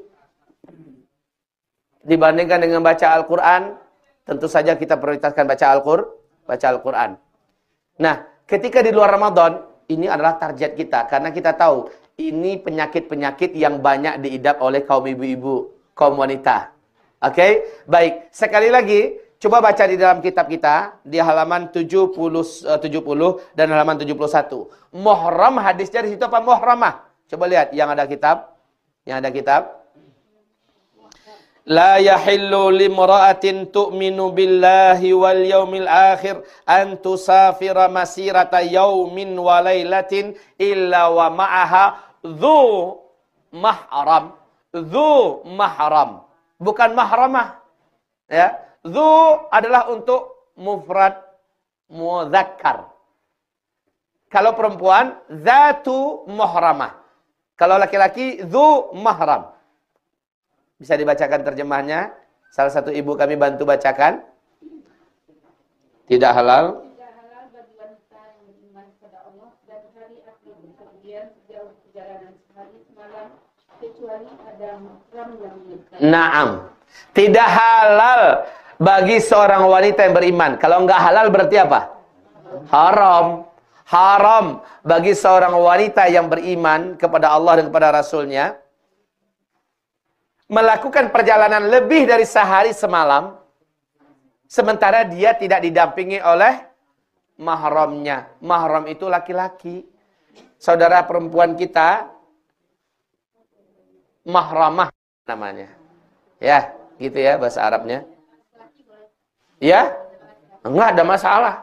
dibandingkan dengan baca Al-Quran, tentu saja kita prioritaskan baca Al-Quran. Nah, ketika di luar Ramadan, ini adalah target kita. Karena kita tahu, ini penyakit-penyakit yang banyak diidap oleh kaum ibu-ibu, kaum wanita. Oke? Baik, sekali lagi, coba baca di dalam kitab kita, di halaman 70 dan halaman 71. Muhram, hadisnya di situ apa? Muhramah. Coba lihat, yang ada kitab. La yahillu limra'atin tu'minu billahi wal yaumil akhir an tusafira masirata yaumin wa lailatin illa wa ma'aha dhu mahram. Bukan mahramah. Ya. Dhu adalah untuk mufrad mudzakkar. Kalau perempuan, zatu mahramah. Kalau laki-laki, dhu mahram. Bisa dibacakan terjemahnya? Salah satu ibu kami bantu bacakan. Tidak halal. Tidak halal bagi wanita yang beriman kepada Allah dan hari akhir kemudian sejauh perjalanan sehari semalam kecuali ada mahram yang menyertai. Naam. Tidak halal bagi seorang wanita yang beriman. Kalau enggak halal berarti apa? Haram. Haram bagi seorang wanita yang beriman kepada Allah dan kepada Rasulnya melakukan perjalanan lebih dari sehari semalam, sementara dia tidak didampingi oleh mahramnya. Mahram itu laki-laki. Saudara perempuan kita, mahramah namanya. Ya, gitu ya bahasa Arabnya. Ya, enggak ada masalah.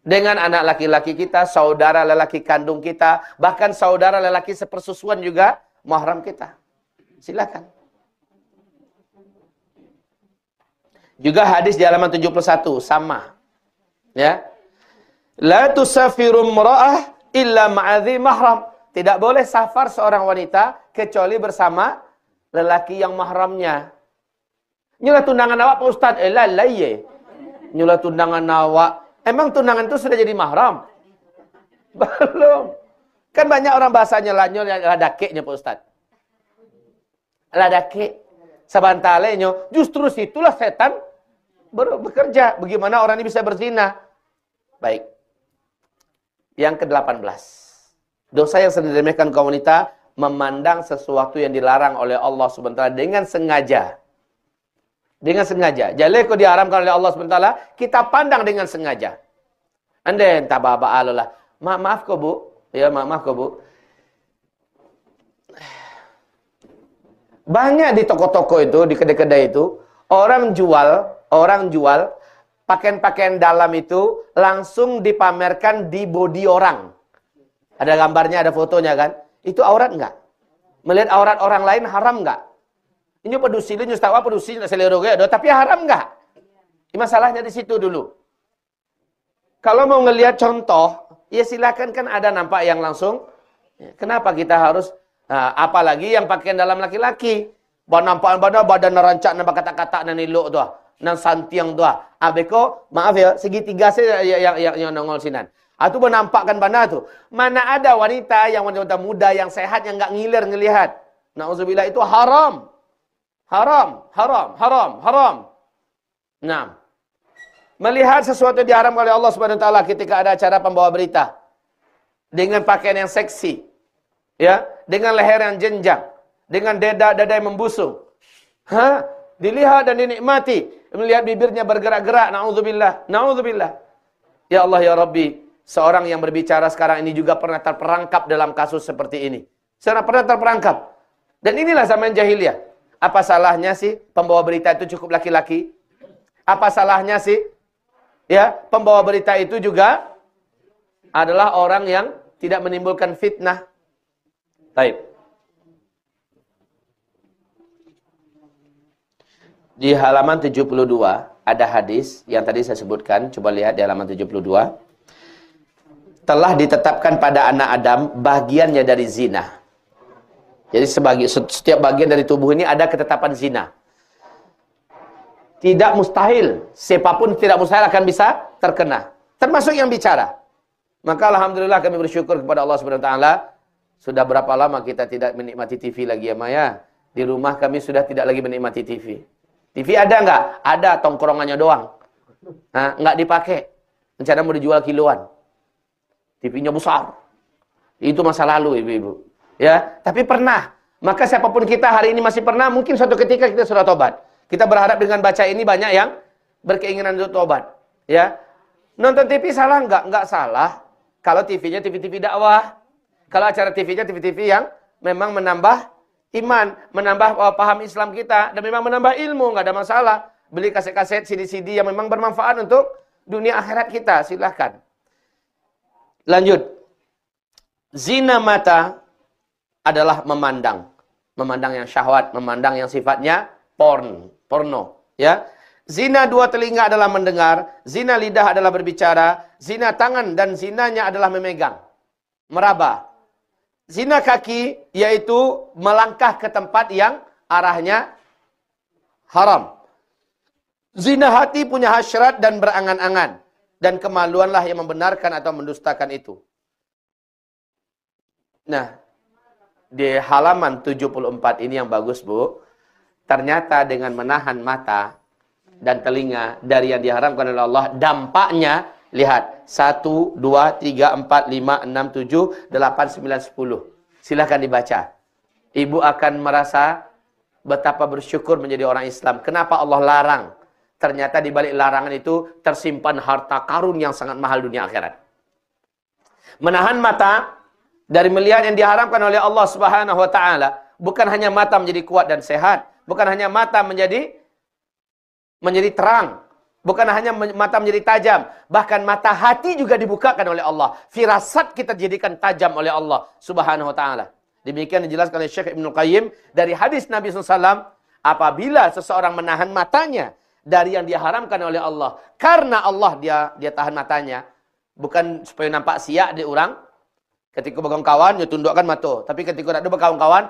Dengan anak laki-laki kita, saudara lelaki kandung kita, bahkan saudara lelaki sepersusuan juga mahram kita. Silakan. Juga hadis di halaman 71 sama. Ya. La tusafiru imra'ah illa ma'adhi mahram. Tidak boleh safar seorang wanita kecuali bersama lelaki yang mahramnya. Nyulah tunangan awak Pak Ustaz. Laye. Nyulah tunangan awak. Emang tunangan itu sudah jadi mahram? Belum. Kan banyak orang bahasanya ladakeknya Pak Ustaz. Ladakek. Sabantalenya. Justru situlah setan bekerja. Bagaimana orang ini bisa berzina? Baik. Yang ke-18. Dosa yang sering diremehkan kaum wanita, memandang sesuatu yang dilarang oleh Allah SWT dengan sengaja. Dengan sengaja. Jadi kalau diharamkan oleh Allah SWT, kita pandang dengan sengaja. Anda entah baba Allah. Maaf kok Bu. Ya, maaf kok Bu. Banyak di toko-toko itu, di kedai-kedai itu, orang jual pakaian-pakaian dalam itu langsung dipamerkan di body orang. Ada gambarnya, ada fotonya kan? Itu aurat enggak? Melihat aurat orang lain haram enggak? Ini pedusilin, ustawa pedusilin, seleroge, tapi haram enggak? Ini masalahnya di situ dulu. Kalau mau ngelihat contoh, ya silakan, kan ada nampak yang langsung. Kenapa kita harus, apalagi yang pakaian dalam laki-laki. Nampak badan rancak, nampak kata-kata nan elok tu. Nan santiang tu. Beko, maaf ya, segitiga saya yang nongol sinan. Itu menampakkan mana tu. Mana ada wanita muda yang sehat yang enggak ngiler ngelihat. Nauzubillah, itu haram. Haram, haram, haram, haram. Nah, melihat sesuatu yang diharamkan oleh Allah Subhanahu wa taala ketika ada acara pembawa berita dengan pakaian yang seksi, ya, dengan leher yang jenjang, dengan dada yang membusung. Dilihat dan dinikmati, melihat bibirnya bergerak-gerak, naudzubillah, naudzubillah. Ya Allah ya Rabbi, seorang yang berbicara sekarang ini juga pernah terperangkap dalam kasus seperti ini. Pernah terperangkap. Dan inilah zaman jahiliyah. Apa salahnya sih pembawa berita itu cukup laki-laki? Apa salahnya sih? Ya, pembawa berita itu juga adalah orang yang tidak menimbulkan fitnah. Baik. Di halaman 72 ada hadis yang tadi saya sebutkan. Coba lihat di halaman 72. Telah ditetapkan pada anak Adam bagiannya dari zina. Jadi setiap bagian dari tubuh ini ada ketetapan zina. Tidak mustahil, siapapun tidak mustahil akan bisa terkena. Termasuk yang bicara. Maka alhamdulillah kami bersyukur kepada Allah Subhanahu wa taala. Sudah berapa lama kita tidak menikmati TV lagi ya Maya? Di rumah kami sudah tidak lagi menikmati TV. TV ada nggak? Ada, tongkrongannya doang. Nggak dipakai. Rencana mau dijual kiloan. TV-nya besar. Itu masa lalu ibu-ibu. Ya, tapi pernah. Maka siapapun kita hari ini masih pernah, mungkin suatu ketika kita sudah tobat. Kita berharap dengan baca ini banyak yang berkeinginan untuk tobat. Ya, nonton TV salah nggak? Nggak salah. Kalau TV-nya TV-TV dakwah. Kalau acara TV-nya TV-TV yang memang menambah iman, menambah paham Islam kita, dan memang menambah ilmu, nggak ada masalah. Beli kaset-kaset, CD-CD yang memang bermanfaat untuk dunia akhirat kita, silahkan. Lanjut. Zina mata adalah memandang yang syahwat, memandang yang sifatnya porno, ya. Zina dua telinga adalah mendengar, zina lidah adalah berbicara, zina tangan dan zinanya adalah memegang, meraba. Zina kaki yaitu melangkah ke tempat yang arahnya haram. Zina hati punya hasrat dan berangan-angan, dan kemaluanlah yang membenarkan atau mendustakan itu. Nah, di halaman 74 ini yang bagus, Bu. Ternyata dengan menahan mata dan telinga dari yang diharamkan oleh Allah, dampaknya, lihat, 1, 2, 3, 4, 5, 6, 7, 8, 9, 10. Silahkan dibaca. Ibu akan merasa betapa bersyukur menjadi orang Islam. Kenapa Allah larang? Ternyata di balik larangan itu tersimpan harta karun yang sangat mahal dunia akhirat. Menahan mata dari melihat yang diharamkan oleh Allah Subhanahu wa taala, bukan hanya mata menjadi kuat dan sehat, bukan hanya mata menjadi terang, bukan hanya mata menjadi tajam, bahkan mata hati juga dibukakan oleh Allah. Firasat kita dijadikan tajam oleh Allah Subhanahu wa taala. Demikian dijelaskan oleh Syekh Ibnu Qayyim dari hadis Nabi SAW, apabila seseorang menahan matanya dari yang diharamkan oleh Allah, karena Allah dia tahan matanya, bukan supaya nampak siak di orang. Ketika bagang kawan, dia tundukkan mata. Tapi ketika nak ada berkawan-kawan,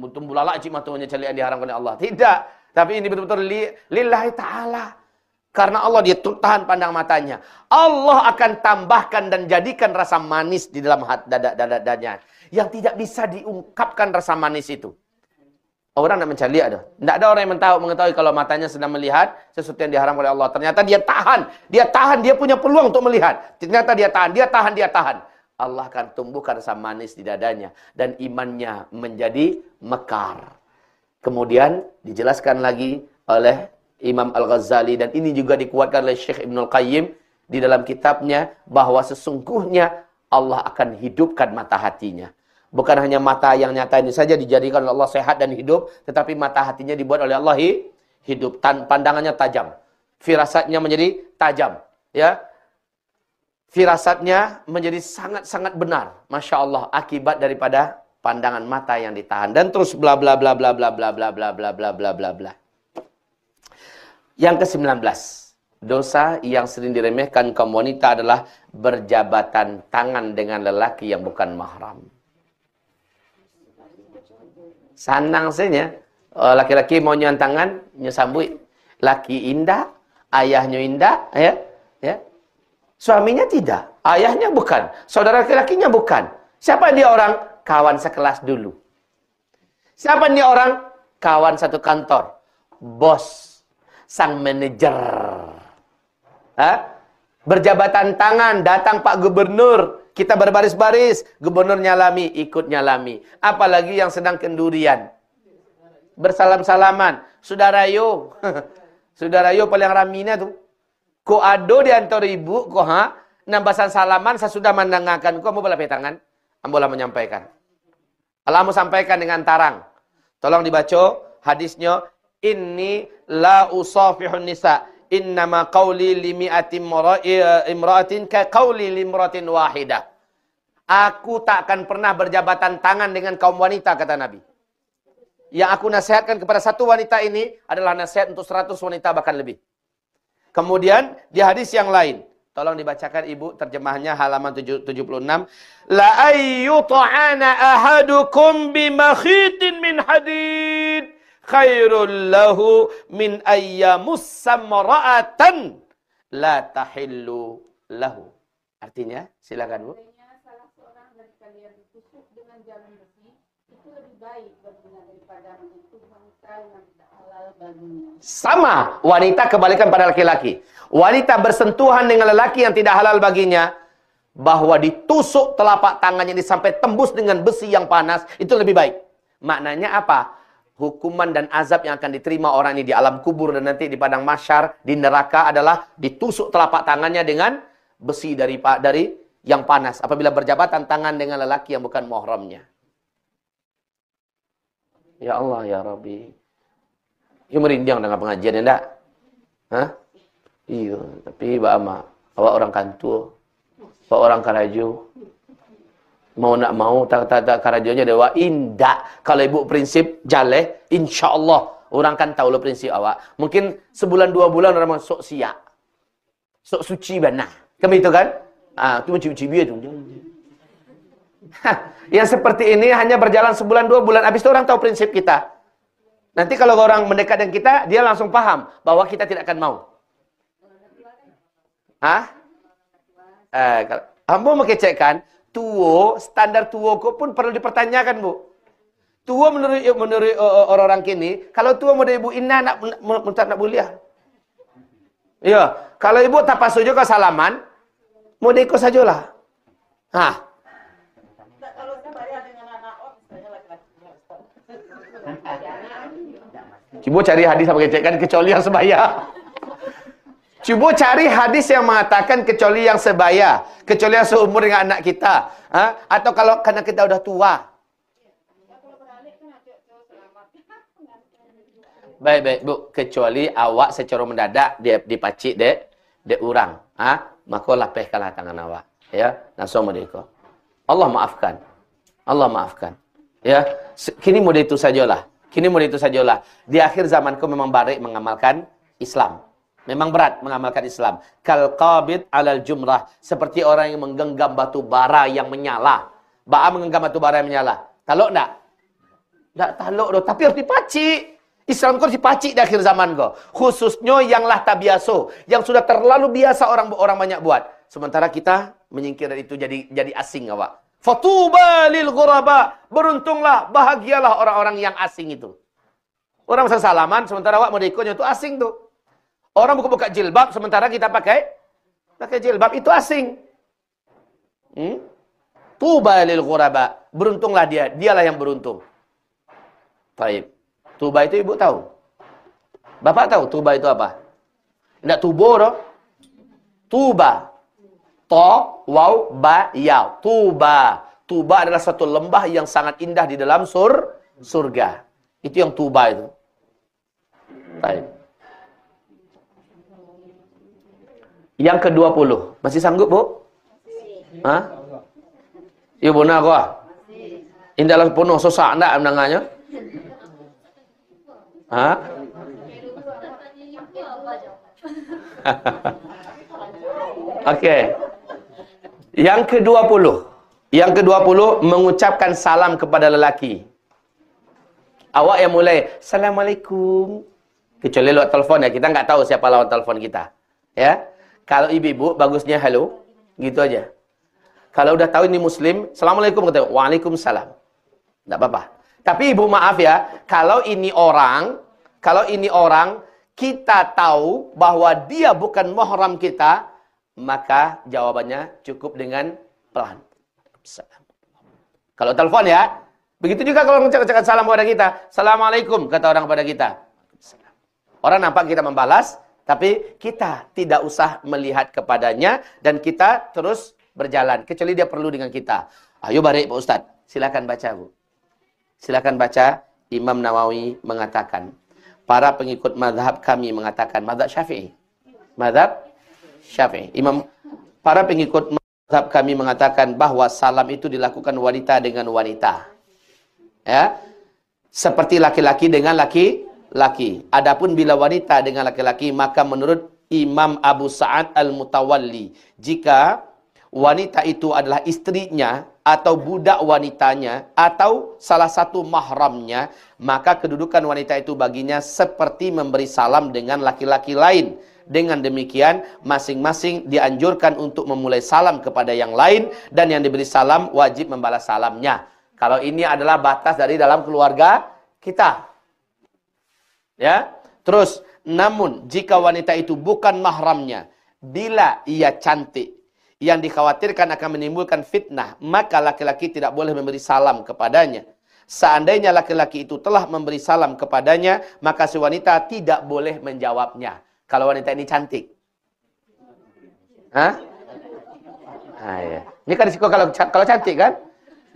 tumbuh lalak cik matanya cari yang diharamkan oleh Allah. Tidak. Tapi ini betul-betul lillahi ta'ala. Karena Allah dia tahan pandang matanya. Allah akan tambahkan dan jadikan rasa manis di dalam dadanya. Yang tidak bisa diungkapkan rasa manis itu. Orang nak mencari ada. Tidak ada orang yang mengetahui kalau matanya sedang melihat sesuatu yang diharamkan oleh Allah. Ternyata dia tahan. Dia punya peluang untuk melihat. Ternyata dia tahan. Allah akan tumbuhkan rasa manis di dadanya. Dan imannya menjadi mekar. Kemudian dijelaskan lagi oleh Imam Al-Ghazali. Dan ini juga dikuatkan oleh Syekh Ibnul Qayyim. Di dalam kitabnya. Bahwa sesungguhnya Allah akan hidupkan mata hatinya. Bukan hanya mata yang nyata ini saja dijadikan oleh Allah sehat dan hidup. Tetapi mata hatinya dibuat oleh Allah hidup. Pandangannya tajam. Firasatnya menjadi tajam. Ya. Firasatnya menjadi sangat-sangat benar. Masya Allah, akibat daripada pandangan mata yang ditahan. Dan terus bla bla bla bla bla bla bla bla bla bla bla bla bla. Yang ke-19. Dosa yang sering diremehkan kaum wanita adalah berjabatan tangan dengan lelaki yang bukan mahram. Sanang saja. Laki-laki mau nyuan tangan, nyesambui. Laki indah, ayahnya indah, ya. Suaminya tidak, ayahnya bukan, saudara laki-lakinya bukan. Siapa dia orang? Kawan sekelas dulu. Siapa dia orang? Kawan satu kantor. bos, sang manajer. Berjabatan tangan, datang Pak Gubernur, kita berbaris-baris, Gubernur nyalami, ikut nyalami. Apalagi yang sedang kendurian. Bersalam-salaman, saudara yo paling ramina tuh. Ko ado di antara ibu, ko nambasan salaman sesudah mendengarkan ko, mau belah tangan, ambolah menyampaikan. Allah mau sampaikan dengan tarang. Tolong dibaca hadisnya, inni la usafihun nisa. Innama qawli limi'ati imra'atin ka qawli limratin wahidah. Aku tak akan pernah berjabatan tangan dengan kaum wanita, kata Nabi. Yang aku nasihatkan kepada satu wanita ini adalah nasihat untuk 100 wanita bahkan lebih. Kemudian di hadis yang lain, tolong dibacakan ibu terjemahnya halaman 76. La ayyuta'ana ahadukum bimakhitin min hadid khairul lahu min ayyamus samra'atan la tahillu lahu. Artinya, silakan Bu. Salah seorang dari kalian ditusuk dengan jarum besi itu lebih baik baginya daripada menyentuh wanita yang tidak halal baginya. Sama, wanita kebalikan pada laki-laki. Wanita bersentuhan dengan lelaki yang tidak halal baginya, bahwa ditusuk telapak tangannya ini sampai tembus dengan besi yang panas, itu lebih baik. Maknanya apa? Hukuman dan azab yang akan diterima orang ini di alam kubur dan nanti di padang mahsyar, di neraka adalah ditusuk telapak tangannya dengan besi dari yang panas apabila berjabatan tangan dengan lelaki yang bukan mahramnya. Ya Allah ya Rabbi. You merinding dengan pengajian enggak? Iya, tapi Mbak awak orang kantor, awak orang Karajo. Mau nak mau tak Karajonya dewa indak. Kalau ibu prinsip jaleh, insyaallah orang kan tahu lo prinsip awak. Mungkin sebulan 2 bulan orang sok siap. Sok suci banah. Kami itu kan? Itu cibi-cibi itu. Yang seperti ini hanya berjalan sebulan 2 bulan, habis itu orang tahu prinsip kita. Nanti kalau orang mendekat dengan kita, dia langsung paham bahwa kita tidak akan mau. Ambo mengecekkan, tuo, standar tuo pun perlu dipertanyakan, Bu. Tuo menurut orang-orang kini, kalau tuo mau ibu inna nak buliah. Iya, kalau ibu tak pas saja ke salaman, mau ikut sajalah. Kalau saya dengan anak misalnya laki-laki. Coba cari hadis apa kecekkan kecuali yang sebaya. Coba cari hadis yang mengatakan kecuali yang sebaya, kecuali yang seumur dengan anak kita, atau kalau karena kita udah tua. Baik Bu, kecuali awak secara mendadak dia dipacik dek orang, maka lapeh kalah tangan awak, ya. Langsung mereka. Allah maafkan. Ya, kini mudah itu sajalah. Di akhir zamanku memang baik mengamalkan Islam. Memang berat mengamalkan Islam. Kal qabid alal jumrah. Seperti orang yang menggenggam batu bara yang menyala. Menggenggam batu bara yang menyala. Taluk enggak? Enggak taluk doh. Tapi harus dipacik. Islam kau dipacik di akhir zaman kau. Khususnya yang lah tabiaso. Yang sudah terlalu biasa orang banyak buat. Sementara kita menyingkir dari itu jadi asing awak. Fatuba lil ghuraba. Beruntunglah, bahagialah orang-orang yang asing itu. Orang masa salaman, sementara awak mereka itu asing tuh. Orang buka jilbab, sementara kita pakai jilbab, itu asing. Tuba lil ghuraba. Beruntunglah dialah yang beruntung. Baik. Tuba itu ibu tahu? Bapak tahu tuba itu apa? Enggak tubo doh. Tuba. To, waw, ba, ya. Tuba. Tuba adalah satu lembah yang sangat indah di dalam surga. Itu yang tuba itu. Baik. Yang ke-20. Masih sanggup, Bu? Iya, Bu, nak gua. Indah penuh susah enggak mendengarnya? Oke. Yang ke-20 mengucapkan salam kepada lelaki. Awak yang mulai Assalamualaikum. Kecuali lewat telepon ya, kita nggak tahu siapa lawan telepon kita. Ya. Kalau ibu-ibu bagusnya halo, gitu aja. Kalau udah tahu ini muslim, Assalamualaikum, kata Waalaikumsalam. Enggak apa-apa. Tapi ibu maaf ya, kalau ini orang, Kalau ini orang, kita tahu bahwa dia bukan mahram kita, maka jawabannya cukup dengan pelan. Kalau telepon ya, begitu juga kalau mengucapkan salam kepada kita. Assalamualaikum, kata orang kepada kita. Orang nampak kita membalas, tapi kita tidak usah melihat kepadanya dan kita terus berjalan. Kecuali dia perlu dengan kita. Ayo barik Pak Ustadz, silakan baca Bu. Silakan baca. Imam Nawawi mengatakan, para pengikut mazhab kami mengatakan, mazhab Syafi'i. Mazhab Syafi'i. Para pengikut mazhab kami mengatakan bahwa salam itu dilakukan wanita dengan wanita. Ya. Seperti laki-laki dengan laki-laki. Adapun bila wanita dengan laki-laki, maka menurut Imam Abu Sa'ad Al-Mutawalli, jika wanita itu adalah istrinya atau budak wanitanya atau salah satu mahramnya, maka kedudukan wanita itu baginya seperti memberi salam dengan laki-laki lain. Dengan demikian, masing-masing dianjurkan untuk memulai salam kepada yang lain dan yang diberi salam wajib membalas salamnya. Kalau ini adalah batas dari dalam keluarga kita. Ya. Terus, namun jika wanita itu bukan mahramnya, bila ia cantik, yang dikhawatirkan akan menimbulkan fitnah, maka laki-laki tidak boleh memberi salam kepadanya. Seandainya laki-laki itu telah memberi salam kepadanya, maka si wanita tidak boleh menjawabnya. Kalau wanita ini cantik. Hah? Ah, ya. Ini kan risiko kalau cantik kan?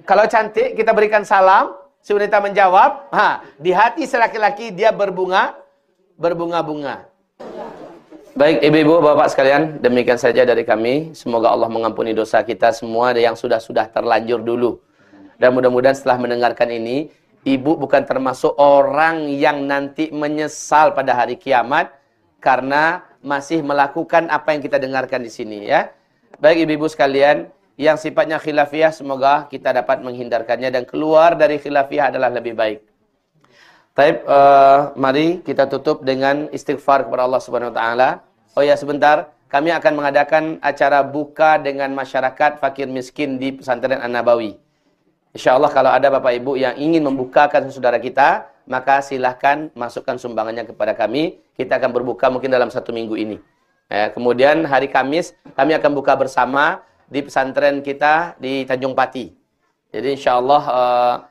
Kalau cantik kita berikan salam, si wanita menjawab, di hati si laki-laki dia berbunga-bunga. Baik ibu-ibu, bapak sekalian, demikian saja dari kami. Semoga Allah mengampuni dosa kita semua yang sudah terlanjur dulu. Dan mudah-mudahan setelah mendengarkan ini, ibu bukan termasuk orang yang nanti menyesal pada hari kiamat karena masih melakukan apa yang kita dengarkan di sini ya. Baik ibu-ibu sekalian, yang sifatnya khilafiyah semoga kita dapat menghindarkannya dan keluar dari khilafiyah adalah lebih baik. Baik, mari kita tutup dengan istighfar kepada Allah Subhanahu wa taala. Oh ya, sebentar, kami akan mengadakan acara buka dengan masyarakat fakir miskin di Pesantren An-Nabawi. Insyaallah kalau ada Bapak Ibu yang ingin membukakan saudara kita, maka silahkan masukkan sumbangannya kepada kami. Kita akan berbuka mungkin dalam 1 minggu ini. Kemudian hari Kamis kami akan buka bersama di pesantren kita di Tanjung Pati. Jadi insyaallah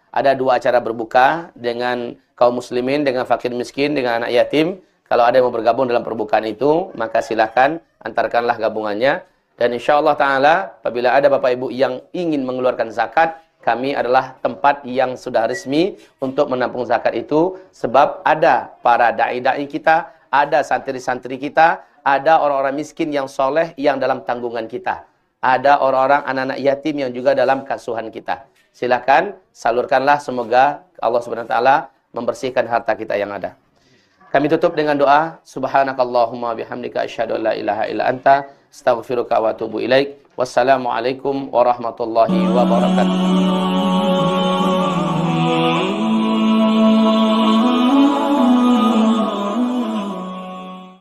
ada 2 acara berbuka dengan kaum muslimin, dengan fakir miskin, dengan anak yatim. Kalau ada yang mau bergabung dalam perbukaan itu, maka silakan antarkanlah gabungannya. Dan insyaallah ta'ala, apabila ada Bapak Ibu yang ingin mengeluarkan zakat, kami adalah tempat yang sudah resmi untuk menampung zakat itu. Sebab ada para da'i-da'i kita, ada santri-santri kita, ada orang-orang miskin yang soleh yang dalam tanggungan kita. Ada orang-orang anak-anak yatim yang juga dalam kasuhan kita. Silakan, salurkanlah, semoga Allah Subhanahu wa taala membersihkan harta kita yang ada. Kami tutup dengan doa. Subhanakallahumma bihamdika asyhadu an la ilaha illa anta astaghfiruka wa atubu ilaik. Wassalamualaikum warahmatullahi wabarakatuh.